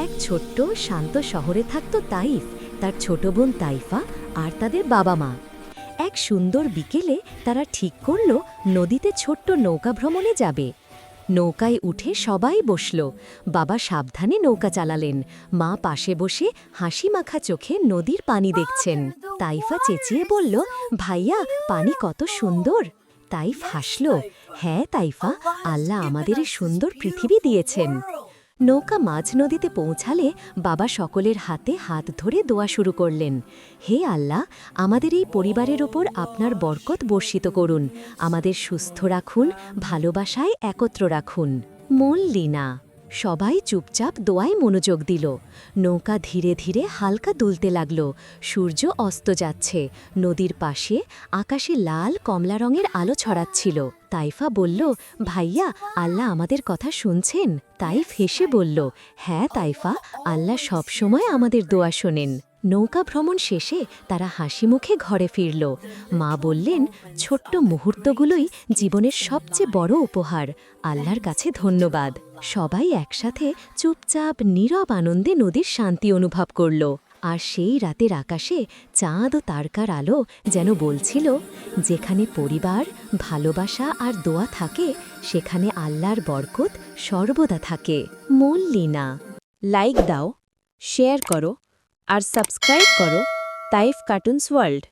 এক ছোট্ট শান্ত শহরে থাকত তাইফ, তার ছোট বোন তাইফা আর তাদের বাবা মা। এক সুন্দর বিকেলে তারা ঠিক করল নদীতে ছোট্ট নৌকা ভ্রমণে যাবে। নৌকায় উঠে সবাই বসল। বাবা সাবধানে নৌকা চালালেন, মা পাশে বসে হাসি মাখা চোখে নদীর পানি দেখছেন। তাইফা চেঁচিয়ে বলল, ভাইয়া, পানি কত সুন্দর। তাইফ হাসল, হ্যাঁ তাইফা, আল্লাহ আমাদের এই সুন্দর পৃথিবী দিয়েছেন। নৌকা মাঝ নদীতে পৌঁছালে বাবা সকলের হাতে হাত ধরে দোয়া শুরু করলেন, হে আল্লাহ, আমাদের এই পরিবারের ওপর আপনার বরকত বর্ষিত করুন, আমাদের সুস্থ রাখুন, ভালোবাসায় একত্র রাখুন। মল্লিনা। সবাই চুপচাপ দোয়ায় মনোযোগ দিল। নৌকা ধীরে ধীরে হালকা দুলতে লাগল। সূর্য অস্ত যাচ্ছে। নদীর পাশে আকাশে লাল কমলা রঙের আলো ছড়াচ্ছিল। তাইফা বলল, ভাইয়া, আল্লাহ আমাদের কথা শুনছেন? তাইফ হেসে বলল, হ্যাঁ তাইফা, আল্লাহ সব সময় আমাদের দোয়া শোনেন। নৌকা ভ্রমণ শেষে তারা হাসি মুখে ঘরে ফিরল। মা বললেন, ছোট্ট মুহূর্তগুলোই জীবনের সবচেয়ে বড় উপহার। আল্লাহর কাছে ধন্যবাদ। সবাই একসাথে চুপচাপ নীরব আনন্দে নদীর শান্তি অনুভব করল। আর সেই রাতের আকাশে চাঁদ ও তারকার আলো যেন বলছিল, যেখানে পরিবার, ভালোবাসা আর দোয়া থাকে, সেখানে আল্লাহর বরকত সর্বদা থাকে। মল্লিনা। লাইক দাও, শেয়ার করো আর সাবস্ক্রাইব করো তাইফ কার্টুনস ওয়ার্ল্ড।